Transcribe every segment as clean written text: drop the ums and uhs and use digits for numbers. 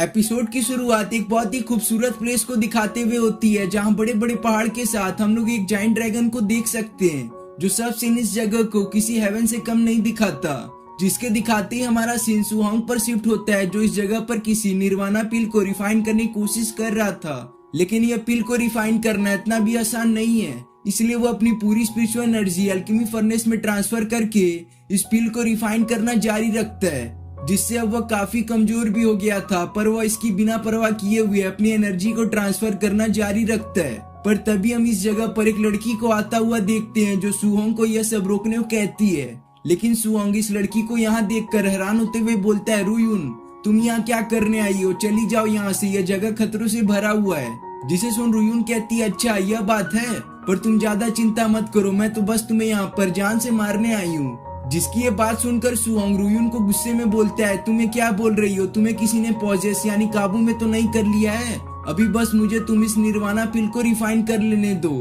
Episode की शुरुआत एक बहुत ही खूबसूरत प्लेस को दिखाते हुए होती है, जहां बड़े बड़े पहाड़ के साथ हम लोग एक जाइंट ड्रैगन को देख सकते हैं, जो सब सीन इस जगह को किसी हेवन से कम नहीं दिखाता। जिसके दिखाते ही हमारा सीन सुहोंग पर शिफ्ट होता है, जो इस जगह पर किसी निर्वाणा पिल को रिफाइन करने की कोशिश कर रहा था। लेकिन यह पिल को रिफाइन करना इतना भी आसान नहीं है, इसलिए वो अपनी पूरी स्पिरिचुअल एनर्जी अल्केमी फर्नेस में ट्रांसफर करके इस पिल को रिफाइन करना जारी रखता है, जिससे अब वह काफी कमजोर भी हो गया था, पर वह इसकी बिना परवाह किए हुए अपनी एनर्जी को ट्रांसफर करना जारी रखता है। पर तभी हम इस जगह पर एक लड़की को आता हुआ देखते हैं, जो सुहोंग को यह सब रोकने को कहती है। लेकिन सुहोंग इस लड़की को यहाँ देखकर हैरान होते हुए बोलता है, रुयुन, तुम यहाँ क्या करने आई हो? चली जाओ यहाँ से, यह जगह खतरों से भरा हुआ है। जिसे सुन रुयुन कहती है, अच्छा यह बात है, पर तुम ज्यादा चिंता मत करो, मैं तो बस तुम्हें यहाँ पर जान से मारने आई हूँ। जिसकी ये बात सुनकर सुहोंग रुयुन को गुस्से में बोलता है, तुम्हें क्या बोल रही हो? तुम्हें किसी ने पॉजेस यानी काबू में तो नहीं कर लिया है? अभी बस मुझे तुम इस निर्वाणा पिल को रिफाइन कर लेने दो,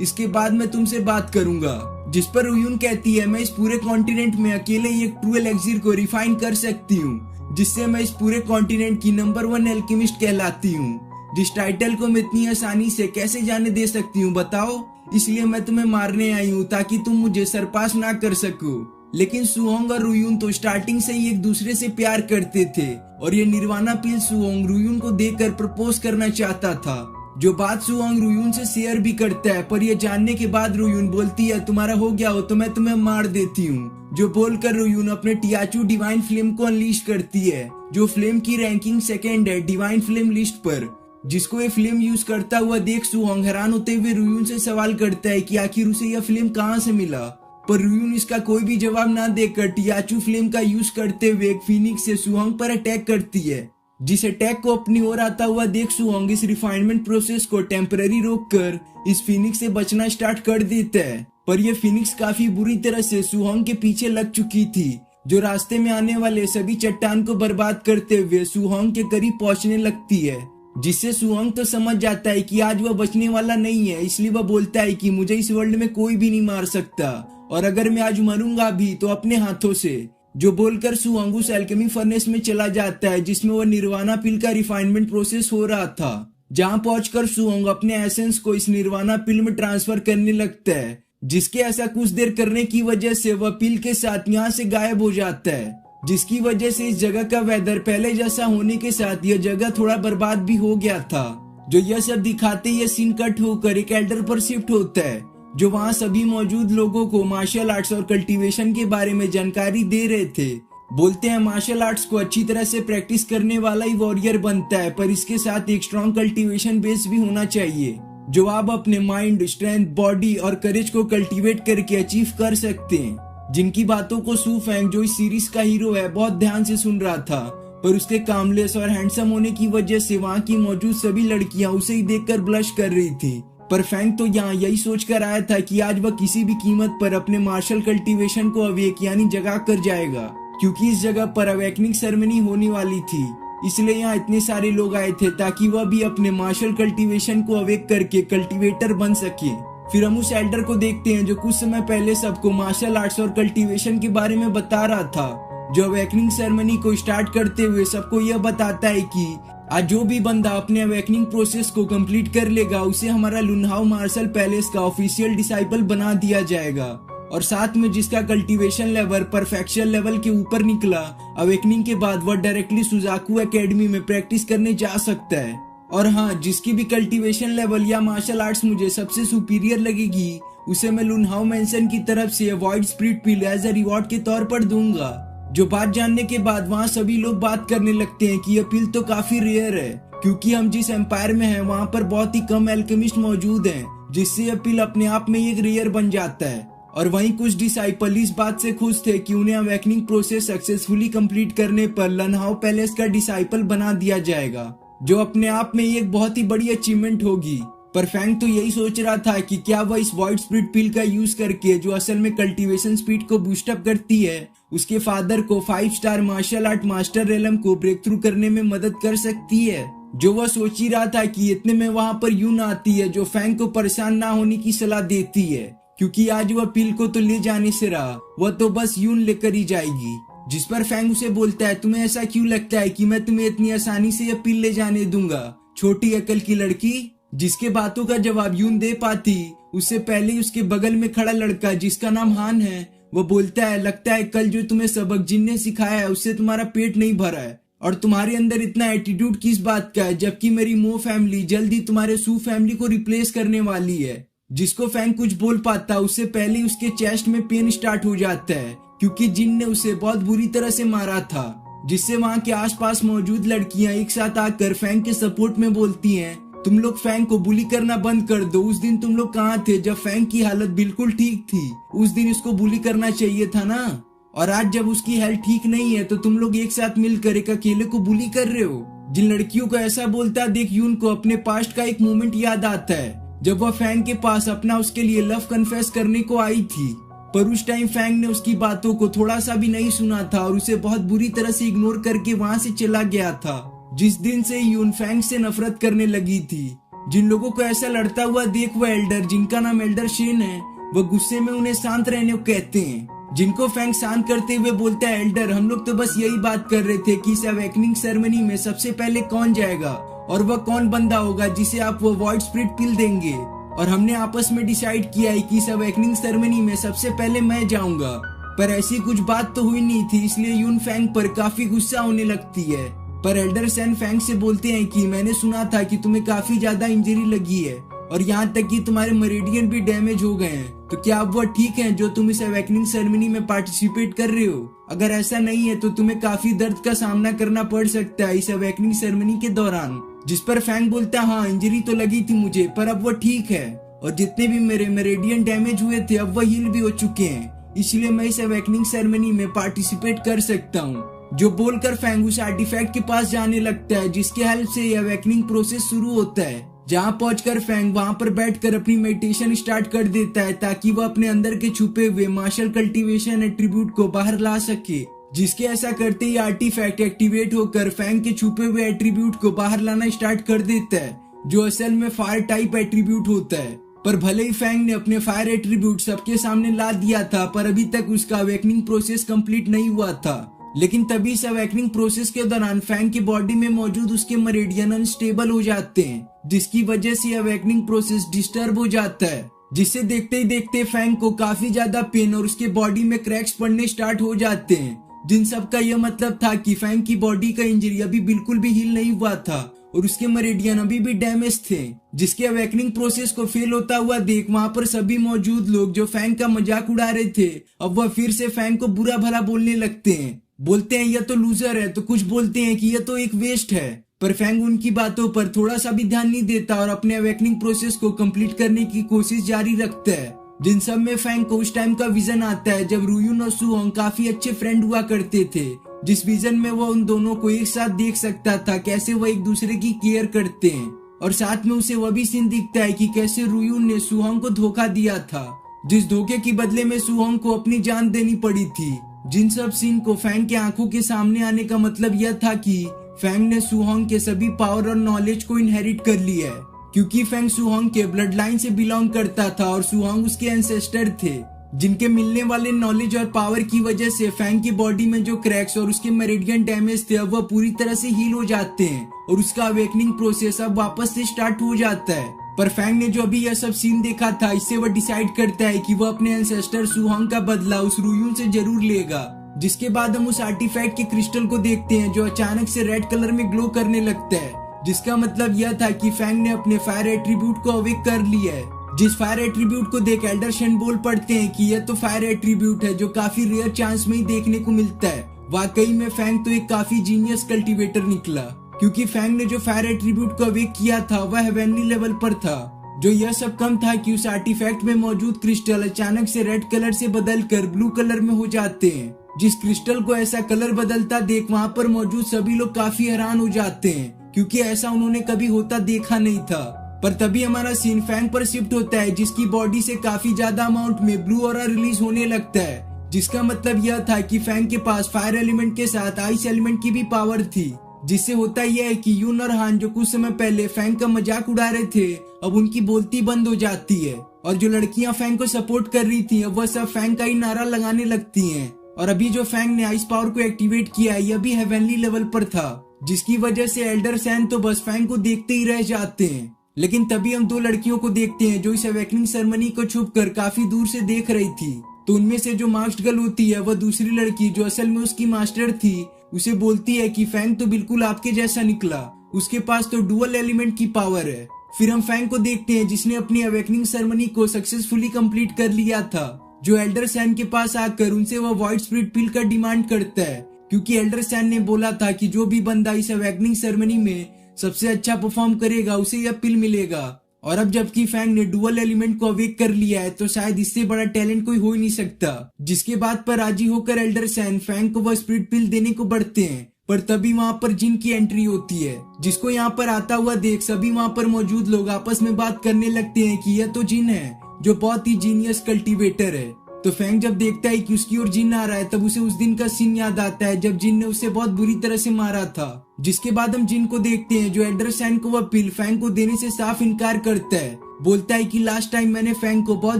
इसके बाद मैं तुमसे बात करूंगा। जिस पर रुयुन कहती है, मैं इस पूरे कॉन्टिनेंट में अकेले ही एक ट्रू एलेक्सिर को रिफाइन कर सकती हूँ, जिससे मैं इस पूरे कॉन्टिनेंट की नंबर 1 एल्केमिस्ट कहलाती हूँ। जिस टाइटल को मैं इतनी आसानी से कैसे जाने दे सकती हूँ बताओ? इसलिए मैं तुम्हें मारने आई हूँ, ताकि तुम मुझे सरपास ना कर सको। लेकिन सुहोंग और रुयुन तो स्टार्टिंग से ही एक दूसरे से प्यार करते थे, और ये निर्वाणा पिल सुहोंग रुयुन को देकर प्रपोज करना चाहता था, जो बात सुहोंग रुयुन से शेयर भी करता है। पर यह जानने के बाद रुयुन बोलती है, तुम्हारा हो गया हो तो मैं तुम्हें मार देती हूँ। जो बोलकर रुयुन अपने टियाचू डिवाइन फ्लेम को अनलीश करती है, जो फ्लेम की रैंकिंग 2nd है डिवाइन फ्लेम लिस्ट पर। जिसको ये फ्लेम यूज करता हुआ देख सुहोंग हैरान होते हुए रुयुन से सवाल करता है कि आखिर उसे यह फ्लेम कहाँ से मिला। पर रुयुन इसका कोई भी जवाब ना देकर टियाचू फ्लेम का यूज करते हुए एक फीनिक्स से सुहोंग पर अटैक करती है। जिस अटैक को अपनी ओर आता हुआ देख सुहोंग इस रिफाइनमेंट प्रोसेस को टेम्पररी रोककर इस फीनिक्स से बचना स्टार्ट कर देता है। पर यह फीनिक्स काफी बुरी तरह से सुहोंग के पीछे लग चुकी थी, जो रास्ते में आने वाले सभी चट्टान को बर्बाद करते हुए सुहोंग के करीब पहुंचने लगती है। जिससे सुहोंग तो समझ जाता है कि आज वह बचने वाला नहीं है, इसलिए वह बोलता है कि मुझे इस वर्ल्ड में कोई भी नहीं मार सकता, और अगर मैं आज मरूंगा भी तो अपने हाथों से। जो बोलकर सुहोंग उस एल्केमी फर्नेस में चला जाता है, जिसमें वह निर्वाणा पिल का रिफाइनमेंट प्रोसेस हो रहा था। जहां पहुंचकर सुहोंग अपने एसेंस को इस निर्वाणा पिल में ट्रांसफर करने लगता है, जिसके ऐसा कुछ देर करने की वजह से वह पिल के साथ यहाँ से गायब हो जाता है। जिसकी वजह से इस जगह का वेदर पहले जैसा होने के साथ यह जगह थोड़ा बर्बाद भी हो गया था। जो यह सब दिखाते यह सीन कट होकर एक एल्डर पर शिफ्ट होता है, जो वहाँ सभी मौजूद लोगों को मार्शल आर्ट्स और कल्टीवेशन के बारे में जानकारी दे रहे थे। बोलते हैं मार्शल आर्ट्स को अच्छी तरह से प्रैक्टिस करने वाला ही वॉरियर बनता है, पर इसके साथ एक स्ट्रॉन्ग कल्टीवेशन बेस भी होना चाहिए, जो आप अपने माइंड, स्ट्रेंथ, बॉडी और करेज को कल्टीवेट करके अचीव कर सकते हैं। जिनकी बातों को सू फेंग, जो इस सीरीज का हीरो है, बहुत ध्यान से सुन रहा था, पर उसके कामलेस और हैंडसम होने की वजह से वहाँ की मौजूद सभी लड़कियां उसे ही देखकर ब्लश कर रही थी। पर फैंग तो यहाँ यही सोचकर आया था कि आज वह किसी भी कीमत पर अपने मार्शल कल्टीवेशन को अवेक यानी जगा कर जाएगा, क्योंकि इस जगह पर अवेकनिंग सेरेमनी होने वाली थी। इसलिए यहाँ इतने सारे लोग आए थे ताकि वह भी अपने मार्शल कल्टीवेशन को अवेक करके कल्टीवेटर बन सके। फिर हम उस एल्डर को देखते हैं, जो कुछ समय पहले सबको मार्शल आर्ट्स और कल्टीवेशन के बारे में बता रहा था, जो अवेकनिंग सेरेमनी को स्टार्ट करते हुए सबको यह बताता है कि आज जो भी बंदा अपने अवेकनिंग प्रोसेस को कंप्लीट कर लेगा, उसे हमारा लुनहाओ मार्शल पैलेस का ऑफिशियल डिसाइपल बना दिया जाएगा। और साथ में जिसका कल्टीवेशन लेवल परफेक्शन लेवल के ऊपर निकला, अवेकनिंग के बाद वह डायरेक्टली सुजाकू एकेडमी में प्रैक्टिस करने जा सकता है। और हाँ, जिसकी भी कल्टीवेशन लेवल या मार्शल आर्ट्स मुझे सबसे सुपीरियर लगेगी, उसे मैं लुनहाओ मेंशन की तरफ से void spirit pill as a reward के तौर पर दूंगा। जो बात जानने के बाद वहाँ सभी लोग बात करने लगते हैं कि यह पिल तो काफी रेयर है, क्योंकि हम जिस एम्पायर में हैं वहाँ पर बहुत ही कम एल्केमिस्ट मौजूद हैं, जिससे यह पिल अपने आप में एक रेयर बन जाता है। और वहीं कुछ डिसाइपल इस बात से खुश थे कि उन्हें अवेकनिंग प्रोसेस सक्सेसफुली कंप्लीट करने पर लुनहाओ पैलेस का डिसाइपल बना दिया जाएगा, जो अपने आप में एक बहुत ही बड़ी अचीवमेंट होगी। पर फैंग तो यही सोच रहा था कि क्या वह इस वॉइड स्पिरिट पिल का यूज करके, जो असल में कल्टीवेशन स्पीड को बूस्ट अप करती है, उसके फादर को 5 स्टार मार्शल आर्ट मास्टर रेलम को ब्रेक थ्रू करने में मदद कर सकती है। जो वह सोच ही रहा था कि इतने में वहाँ पर यून आती है, जो फैंग को परेशान ना होने की सलाह देती है, क्योंकि आज वह पिल को तो ले जाने से रहा, वह तो बस यून लेकर ही जाएगी। जिस पर फैंग उसे बोलता है, तुम्हें ऐसा क्यों लगता है कि मैं तुम्हें इतनी आसानी से यह पिल ले जाने दूंगा, छोटी अकल की लड़की। जिसके बातों का जवाब यून दे पाती उससे पहले ही उसके बगल में खड़ा लड़का जिसका नाम हान है वो बोलता है, लगता है कल जो तुम्हें सबक जिन ने सिखाया है उससे तुम्हारा पेट नहीं भरा है और तुम्हारे अंदर इतना एटीट्यूड किस बात का है, जबकि मेरी मो फैमिली जल्दी तुम्हारे सू फैमिली को रिप्लेस करने वाली है। जिसको फैंग कुछ बोल पाता उससे पहले उसके चेस्ट में पेन स्टार्ट हो जाता है क्योंकि जिन ने उसे बहुत बुरी तरह से मारा था, जिससे वहाँ के आसपास मौजूद लड़कियां एक साथ आकर फैंग के सपोर्ट में बोलती हैं, तुम लोग फैंग को बुली करना बंद कर दो। उस दिन तुम लोग कहाँ थे जब फैंग की हालत बिल्कुल ठीक थी, उस दिन उसको बुली करना चाहिए था ना। और आज जब उसकी हेल्थ ठीक नहीं है तो तुम लोग एक साथ मिलकर एक अकेले को बुली कर रहे हो। जिन लड़कियों को ऐसा बोलता देख यून को अपने पास्ट का एक मोमेंट याद आता है जब वह फैंग के पास अपना उसके लिए लव कन्फेस करने को आई थी, पर उस टाइम फैंग ने उसकी बातों को थोड़ा सा भी नहीं सुना था और उसे बहुत बुरी तरह से इग्नोर करके वहाँ से चला गया था। जिस दिन से यून फैंग से नफरत करने लगी थी। जिन लोगों को ऐसा लड़ता हुआ देख वह एल्डर जिनका नाम एल्डर शेन है वह गुस्से में उन्हें शांत रहने को कहते हैं, जिनको फैंग शांत करते हुए बोलता है, एल्डर हम लोग तो बस यही बात कर रहे थे कि इस अवेकनिंग सेरेमनी में सबसे पहले कौन जाएगा और वह कौन बंदा होगा जिसे आप वो वॉइड स्पिरिट पिल देंगे, और हमने आपस में डिसाइड किया है कि इस अवेकनिंग सेरेमनी में सबसे पहले मैं जाऊंगा। पर ऐसी कुछ बात तो हुई नहीं थी, इसलिए यून फैंग पर काफी गुस्सा होने लगती है। पर एल्डर सन फैंग से बोलते हैं कि मैंने सुना था कि तुम्हें काफी ज्यादा इंजरी लगी है और यहाँ तक कि तुम्हारे मेरिडियन भी डैमेज हो गए हैं, तो क्या अब वह ठीक है जो तुम इस अवेकनिंग सेरेमनी में पार्टिसिपेट कर रहे हो? अगर ऐसा नहीं है तो तुम्हें काफी दर्द का सामना करना पड़ सकता है इस अवेकनिंग सेरेमनी के दौरान। जिस पर फैंग बोलता है, हाँ इंजरी तो लगी थी मुझे पर अब वो ठीक है और जितने भी मेरे मेरिडियन डैमेज हुए थे अब वह हील भी हो चुके हैं, इसलिए मैं इस अवेकनिंग सेरेमनी में पार्टिसिपेट कर सकता हूँ। जो बोलकर फैंग उस आर्टिफैक्ट के पास जाने लगता है जिसके हेल्प से यह अवेकनिंग प्रोसेस शुरू होता है। जहाँ पहुंचकर फैंग वहाँ पर बैठकर अपनी मेडिटेशन स्टार्ट कर देता है ताकि वह अपने अंदर के छुपे हुए मार्शल कल्टीवेशन एट्रीब्यूट को बाहर ला सके। जिसके ऐसा करते ही आर्टिफैक्ट एक्टिवेट होकर फैंग के छुपे हुए एट्रीब्यूट को बाहर लाना स्टार्ट कर देता है, जो असल में फायर टाइप एट्रीब्यूट होता है। पर भले ही फैंग ने अपने फायर एट्रीब्यूट सबके सामने ला दिया था पर अभी तक उसका अवेकनिंग प्रोसेस कंप्लीट नहीं हुआ था। लेकिन तभी इस अवेकनिंग प्रोसेस के दौरान फैंग की बॉडी में मौजूद उसके मेरिडियन अनस्टेबल हो जाते हैं, जिसकी वजह से अवेकनिंग प्रोसेस डिस्टर्ब हो जाता है, जिससे देखते ही देखते फैंग को काफी ज्यादा पेन और उसके बॉडी में क्रैक्स पड़ने स्टार्ट हो जाते हैं। जिन सब का यह मतलब था कि फैंग की बॉडी का इंजरी अभी बिल्कुल भी हील नहीं हुआ था और उसके मेरिडियन अभी भी डैमेज थे। जिसके अवेकनिंग प्रोसेस को फेल होता हुआ देख वहाँ पर सभी मौजूद लोग जो फैंग का मजाक उड़ा रहे थे अब वह फिर से फैंग को बुरा भला बोलने लगते हैं। बोलते हैं यह तो लूजर है, तो कुछ बोलते हैं कि यह तो एक वेस्ट है। पर फैंग उनकी बातों पर थोड़ा सा भी ध्यान नहीं देता और अपने अवेकनिंग प्रोसेस को कंप्लीट करने की कोशिश जारी रखता है। जिन सब में फैंग को उस टाइम का विजन आता है जब रुयुन और सुहोंग काफी अच्छे फ्रेंड हुआ करते थे, जिस विजन में वो उन दोनों को एक साथ देख सकता था कैसे वो एक दूसरे की केयर करते हैं, और साथ में उसे वह भी सीन दिखता है कि कैसे रुयुन ने सुहोंग को धोखा दिया था, जिस धोखे की बदले में सुहोंग को अपनी जान देनी पड़ी थी। जिन सब सीन को फैंग के आंखों के सामने आने का मतलब यह था कि फैंग ने सुहोंग के सभी पावर और नॉलेज को इनहेरिट कर लिया है, क्योंकि फैंग सुहोंग के ब्लड लाइन से बिलोंग करता था और सुहोंग उसके एंसेस्टर थे, जिनके मिलने वाले नॉलेज और पावर की वजह से फैंग की बॉडी में जो क्रैक्स और उसके मेरिडियन डैमेज थे अब वह पूरी तरह से हील हो जाते हैं और उसका अवेकनिंग प्रोसेस अब वापस से स्टार्ट हो जाता है। पर फैंग ने जो अभी यह सब सीन देखा था इससे वह डिसाइड करता है कि वह अपने एंसेस्टर सुहोंग का बदला उस रुयुन से जरूर लेगा। जिसके बाद हम उस आर्टिफैक्ट के क्रिस्टल को देखते हैं जो अचानक से रेड कलर में ग्लो करने लगता है, जिसका मतलब यह था कि फैंग ने अपने फायर एट्रीब्यूट को अवेक कर लिया है। जिस फायर एट्रीब्यूट को देख एल्डर शेन बोल पड़ते हैं कि यह तो फायर एट्रीब्यूट है जो काफी रेयर चांस में ही देखने को मिलता है। वाकई में फैंग तो एक काफी जीनियस कल्टीवेटर निकला, क्योंकि फैंग ने जो फायर एट्रीब्यूट को अवेक किया था वह हेवनली लेवल पर था। जो यह सब कम था कि उस आर्टिफैक्ट में मौजूद क्रिस्टल अचानक से रेड कलर से बदलकर ब्लू कलर में हो जाते हैं। जिस क्रिस्टल को ऐसा कलर बदलता देख वहाँ पर मौजूद सभी लोग काफी हैरान हो जाते हैं, क्योंकि ऐसा उन्होंने कभी होता देखा नहीं था। पर तभी हमारा सीन फैंग पर शिफ्ट होता है, जिसकी बॉडी से काफी ज्यादा अमाउंट में ब्लू ऑरा रिलीज होने लगता है, जिसका मतलब यह था कि फैंग के पास फायर एलिमेंट के साथ आइस एलिमेंट की भी पावर थी। जिससे होता यह है कि यून और हान जो कुछ समय पहले फैंग का मजाक उड़ा रहे थे अब उनकी बोलती बंद हो जाती है, और जो लड़कियां फैंग को सपोर्ट कर रही थी अब वह सब फैंग का ही नारा लगाने लगती हैं। और अभी जो फैंग ने आइस पावर को एक्टिवेट किया है यह भी हेवनली लेवल पर था, जिसकी वजह से एल्डर सैन तो बस फैंग को देखते ही रह जाते हैं। लेकिन तभी हम दो लड़कियों को देखते हैं जो इस अवेकनिंग सेरेमनी को छुपकर काफी दूर से देख रही थी। तो उनमें से जो मास्क्ड गर्ल होती है वह दूसरी लड़की जो असल में उसकी मास्टर थी उसे बोलती है कि फैंग तो बिल्कुल आपके जैसा निकला, उसके पास तो डुअल एलिमेंट की पावर है। फिर हम फैंग को देखते हैं जिसने अपनी अवेकनिंग सेरेमनी को सक्सेसफुली कंप्लीट कर लिया था, जो एल्डर सैन के पास आकर उनसे वह वॉइड स्पिरिट पिल का डिमांड करता है, क्योंकि एल्डर सैन ने बोला था कि जो भी बंदा इस अवेकनिंग सेरेमनी में सबसे अच्छा परफॉर्म करेगा उसे यह पिल मिलेगा। और अब जबकि फैंग ने डुअल एलिमेंट को अवेक कर लिया है तो शायद इससे बड़ा टैलेंट कोई हो ही नहीं सकता। जिसके बाद पर राजी होकर एल्डर सैन फैंग को वह स्पिरिट पिल देने को बढ़ते हैं, पर तभी वहाँ पर जिन की एंट्री होती है, जिसको यहाँ पर आता हुआ देख सभी वहाँ पर मौजूद लोग आपस में बात करने लगते हैं कि यह तो जिन है जो बहुत ही जीनियस कल्टीवेटर है। तो फैंग जब देखता है कि उसकी ओर जिन आ रहा है तब उसे उस दिन का सीन याद आता है जब जिन ने उसे बहुत बुरी तरह से मारा था। जिसके बाद हम जिन को देखते हैं जो एल्डर सैन को वह पिल फैंग को देने से साफ इनकार करता है, बोलता है कि लास्ट टाइम मैंने फैंग को बहुत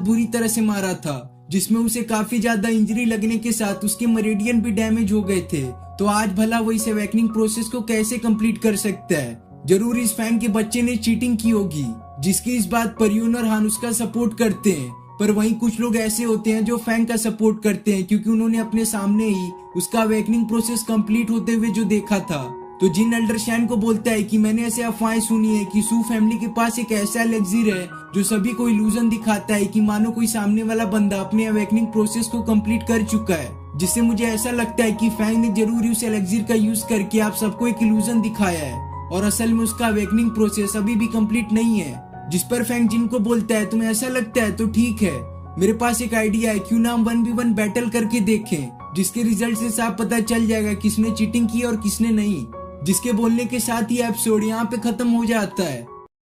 बुरी तरह से मारा था, जिसमें उसे काफी ज्यादा इंजरी लगने के साथ उसके मेरिडियन भी डैमेज हो गए थे। तो आज भला वो इस अवेकनिंग प्रोसेस को कैसे कंप्लीट कर सकता है? जरूर इस फैंग के बच्चे ने चीटिंग की होगी, जिसकी इस बात पर यून और हान उसका सपोर्ट करते हैं। पर वहीं कुछ लोग ऐसे होते हैं जो फैंग का सपोर्ट करते हैं क्योंकि उन्होंने अपने सामने ही उसका अवेकनिंग प्रोसेस कंप्लीट होते हुए जो देखा था। तो जिन एल्डर सैन को बोलता है कि मैंने ऐसे अफवाहें सुनी है कि सू फैमिली के पास एक ऐसा एलेक्सिर है जो सभी को इल्यूजन दिखाता है कि मानो कोई सामने वाला बंदा अपने अवेकनिंग प्रोसेस को कंप्लीट कर चुका है, जिससे मुझे ऐसा लगता है कि फैंग ने जरूर उस एलेक्सिर का यूज करके आप सबको एक इल्यूजन दिखाया है और असल में उसका अवेकनिंग प्रोसेस अभी भी कंप्लीट नहीं है। जिस पर फैंग जिन को बोलता है तुम्हें ऐसा लगता है तो ठीक है, मेरे पास एक आइडिया है, क्यों ना हम 1v1 बैटल करके देखें, जिसके रिजल्ट से साफ पता चल जाएगा किसने चीटिंग की और किसने नहीं। जिसके बोलने के साथ ही एपिसोड यहाँ पे खत्म हो जाता है।